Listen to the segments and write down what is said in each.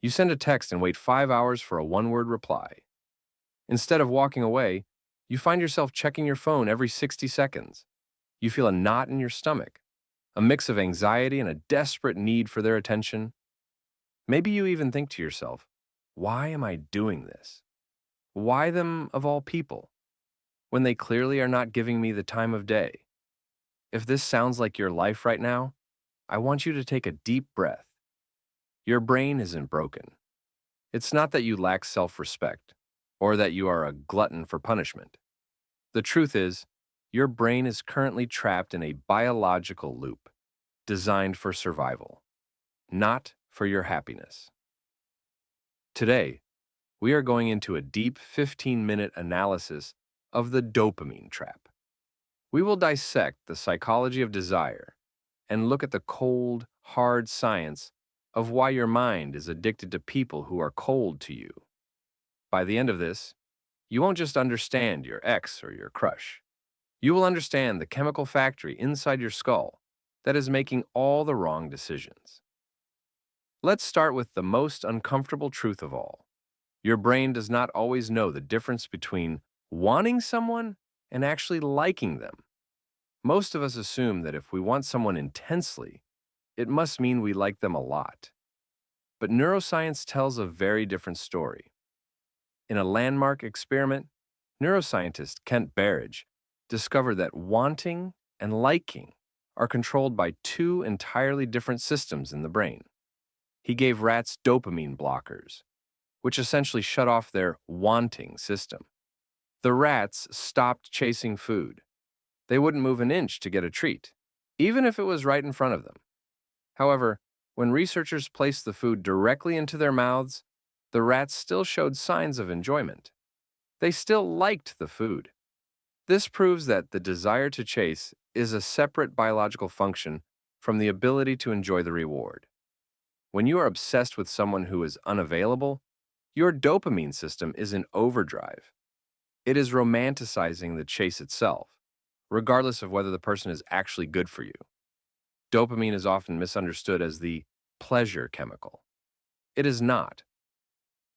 You send a text and wait 5 hours for a one-word reply. Instead of walking away, you find yourself checking your phone every 60 seconds. You feel a knot in your stomach, a mix of anxiety and a desperate need for their attention. Maybe you even think to yourself, why am I doing this? Why them of all people, when they clearly are not giving me the time of day? If this sounds like your life right now, I want you to take a deep breath. Your brain isn't broken. It's not that you lack self-respect or that you are a glutton for punishment. The truth is, your brain is currently trapped in a biological loop designed for survival, not for your happiness. Today, we are going into a deep 15-minute analysis of the dopamine trap. We will dissect the psychology of desire and look at the cold, hard science of why your mind is addicted to people who are cold to you. By the end of this, you won't just understand your ex or your crush. You will understand the chemical factory inside your skull that is making all the wrong decisions. Let's start with the most uncomfortable truth of all. Your brain does not always know the difference between wanting someone and actually liking them. Most of us assume that if we want someone intensely, it must mean we like them a lot. But neuroscience tells a very different story. In a landmark experiment, neuroscientist Kent Berridge discovered that wanting and liking are controlled by two entirely different systems in the brain. He gave rats dopamine blockers, which essentially shut off their wanting system. The rats stopped chasing food. They wouldn't move an inch to get a treat, even if it was right in front of them. However, when researchers placed the food directly into their mouths, the rats still showed signs of enjoyment. They still liked the food. This proves that the desire to chase is a separate biological function from the ability to enjoy the reward. When you are obsessed with someone who is unavailable, your dopamine system is in overdrive. It is romanticizing the chase itself, regardless of whether the person is actually good for you. Dopamine is often misunderstood as the pleasure chemical. It is not.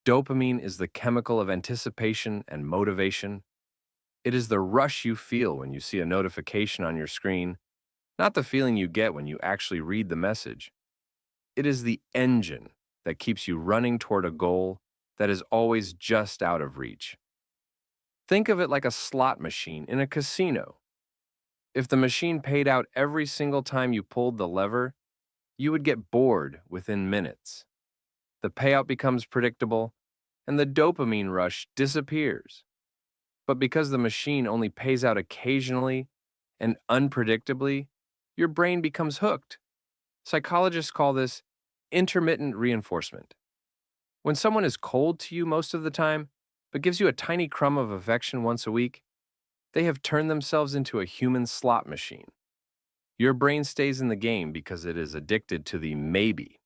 Dopamine is the chemical of anticipation and motivation. It is the rush you feel when you see a notification on your screen, not the feeling you get when you actually read the message. It is the engine that keeps you running toward a goal that is always just out of reach. Think of it like a slot machine in a casino. If the machine paid out every single time you pulled the lever, you would get bored within minutes. The payout becomes predictable, and the dopamine rush disappears. But because the machine only pays out occasionally and unpredictably, your brain becomes hooked. Psychologists call this intermittent reinforcement. When someone is cold to you most of the time, but gives you a tiny crumb of affection once a week, they have turned themselves into a human slot machine. Your brain stays in the game because it is addicted to the maybe.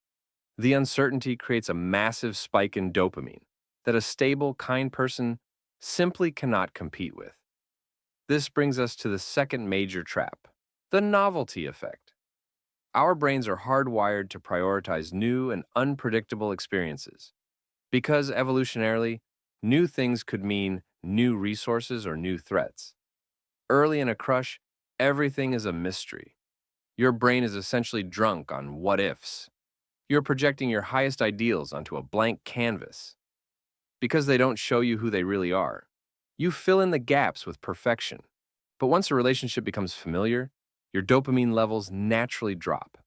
The uncertainty creates a massive spike in dopamine that a stable, kind person simply cannot compete with. This brings us to the second major trap, the novelty effect. Our brains are hardwired to prioritize new and unpredictable experiences. Because evolutionarily, new things could mean new resources or new threats. Early in a crush, everything is a mystery. Your brain is essentially drunk on what-ifs. You're projecting your highest ideals onto a blank canvas. Because they don't show you who they really are, you fill in the gaps with perfection. But once a relationship becomes familiar, your dopamine levels naturally drop.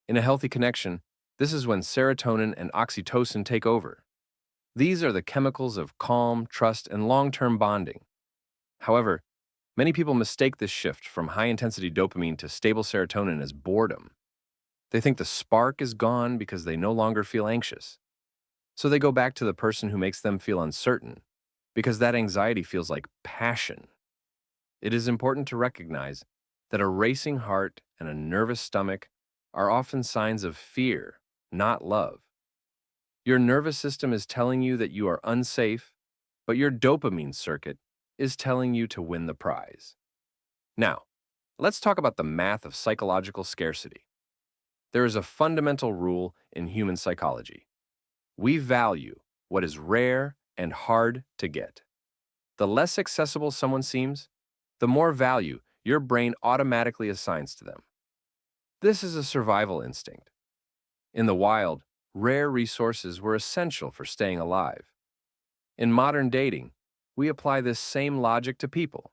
In a healthy connection, this is when serotonin and oxytocin take over. These are the chemicals of calm, trust, and long-term bonding. However, many people mistake this shift from high-intensity dopamine to stable serotonin as boredom. They think the spark is gone because they no longer feel anxious. So they go back to the person who makes them feel uncertain, because that anxiety feels like passion. It is important to recognize that a racing heart and a nervous stomach are often signs of fear, not love. Your nervous system is telling you that you are unsafe, but your dopamine circuit is telling you to win the prize. Now, let's talk about the math of psychological scarcity. There is a fundamental rule in human psychology. We value what is rare and hard to get. The less accessible someone seems, the more value your brain automatically assigns to them. This is a survival instinct. In the wild, rare resources were essential for staying alive. In modern dating, we apply this same logic to people.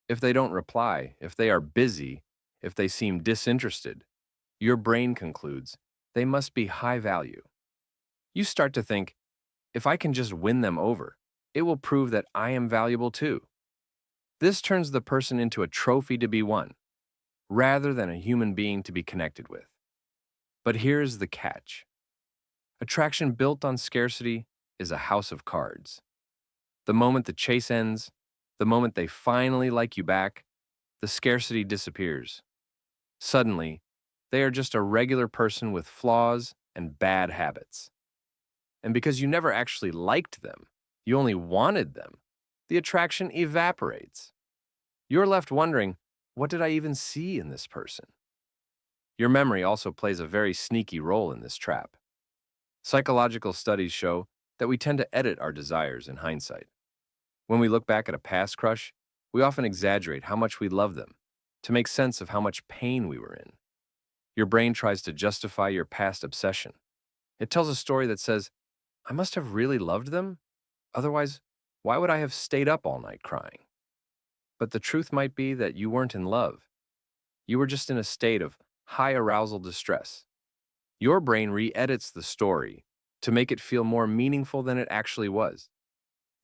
If they don't reply, if they are busy, if they seem disinterested, your brain concludes they must be high value. You start to think, if I can just win them over, it will prove that I am valuable too. This turns the person into a trophy to be won, rather than a human being to be connected with. But here's the catch. Attraction built on scarcity is a house of cards. The moment the chase ends, the moment they finally like you back, the scarcity disappears. Suddenly, they are just a regular person with flaws and bad habits. And because you never actually liked them, you only wanted them, the attraction evaporates. You're left wondering, what did I even see in this person? Your memory also plays a very sneaky role in this trap. Psychological studies show that we tend to edit our desires in hindsight. When we look back at a past crush, we often exaggerate how much we love them to make sense of how much pain we were in. Your brain tries to justify your past obsession. It tells a story that says, I must have really loved them? Otherwise, why would I have stayed up all night crying? But the truth might be that you weren't in love. You were just in a state of high-arousal distress. Your brain re-edits the story to make it feel more meaningful than it actually was.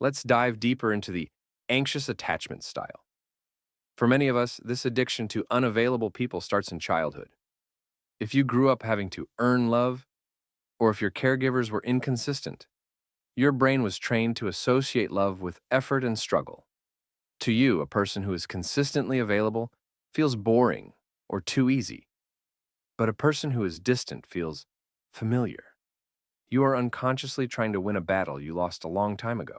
Let's dive deeper into the anxious attachment style. For many of us, this addiction to unavailable people starts in childhood. If you grew up having to earn love, or if your caregivers were inconsistent, your brain was trained to associate love with effort and struggle. To you, a person who is consistently available feels boring or too easy. But a person who is distant feels familiar. You are unconsciously trying to win a battle you lost a long time ago.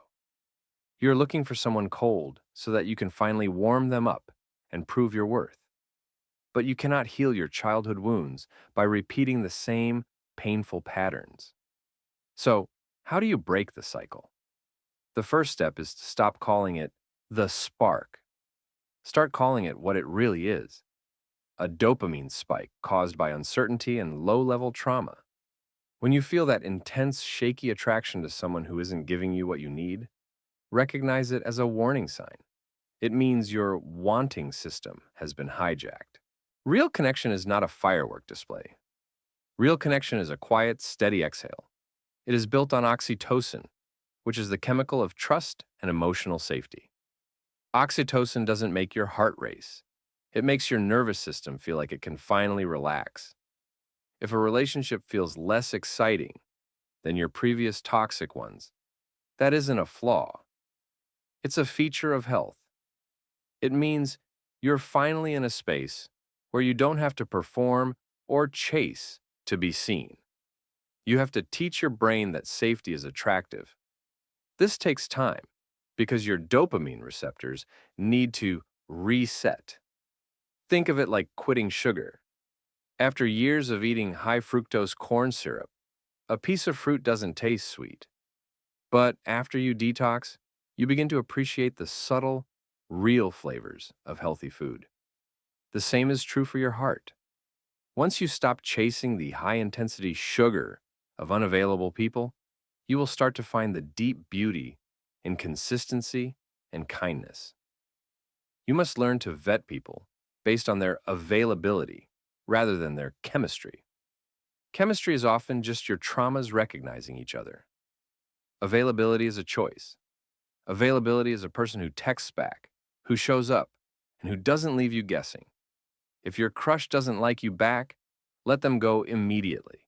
You're looking for someone cold so that you can finally warm them up and prove your worth. But you cannot heal your childhood wounds by repeating the same painful patterns. So, how do you break the cycle? The first step is to stop calling it the spark. Start calling it what it really is: a dopamine spike caused by uncertainty and low-level trauma. When you feel that intense, shaky attraction to someone who isn't giving you what you need, recognize it as a warning sign. It means your wanting system has been hijacked. Real connection is not a firework display. Real connection is a quiet, steady exhale. It is built on oxytocin, which is the chemical of trust and emotional safety. Oxytocin doesn't make your heart race. It makes your nervous system feel like it can finally relax. If a relationship feels less exciting than your previous toxic ones, that isn't a flaw. It's a feature of health. It means you're finally in a space where you don't have to perform or chase to be seen. You have to teach your brain that safety is attractive. This takes time because your dopamine receptors need to reset. Think of it like quitting sugar. After years of eating high-fructose corn syrup, a piece of fruit doesn't taste sweet. But after you detox, you begin to appreciate the subtle, real flavors of healthy food. The same is true for your heart. Once you stop chasing the high-intensity sugar of unavailable people, you will start to find the deep beauty in consistency and kindness. You must learn to vet people based on their availability rather than their chemistry. Chemistry is often just your traumas recognizing each other. Availability is a choice. Availability is a person who texts back, who shows up, and who doesn't leave you guessing. If your crush doesn't like you back, let them go immediately.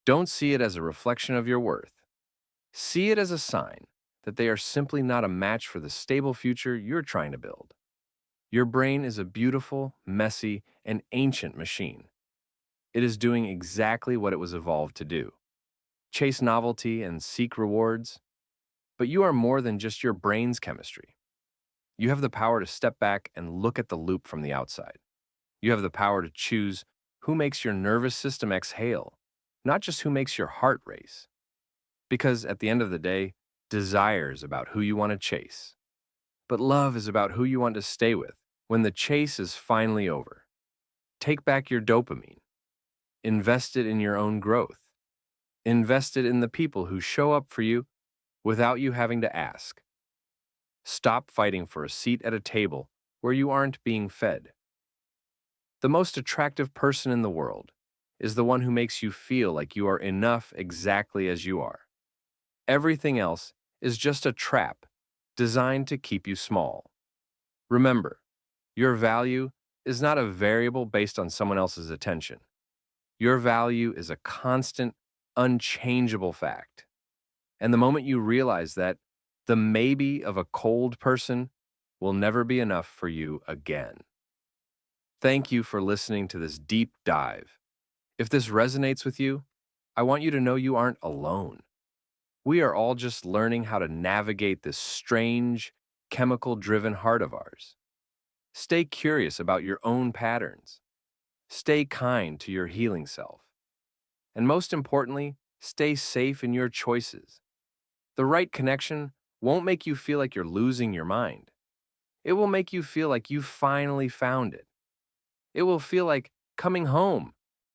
Don't see it as a reflection of your worth. See it as a sign that they are simply not a match for the stable future you're trying to build. Your brain is a beautiful, messy, and ancient machine. It is doing exactly what it was evolved to do: chase novelty and seek rewards. But you are more than just your brain's chemistry. You have the power to step back and look at the loop from the outside. You have the power to choose who makes your nervous system exhale, not just who makes your heart race. Because at the end of the day, desire is about who you want to chase, but love is about who you want to stay with when the chase is finally over. Take back your dopamine. Invest it in your own growth. Invest it in the people who show up for you without you having to ask. Stop fighting for a seat at a table where you aren't being fed. The most attractive person in the world is the one who makes you feel like you are enough exactly as you are. Everything else is just a trap designed to keep you small. Remember, your value is not a variable based on someone else's attention. Your value is a constant, unchangeable fact. And the moment you realize that, the maybe of a cold person will never be enough for you again. Thank you for listening to this deep dive. If this resonates with you, I want you to know you aren't alone. We are all just learning how to navigate this strange, chemical-driven heart of ours. Stay curious about your own patterns. Stay kind to your healing self. And most importantly, stay safe in your choices. The right connection won't make you feel like you're losing your mind. It will make you feel like you finally found it. It will feel like coming home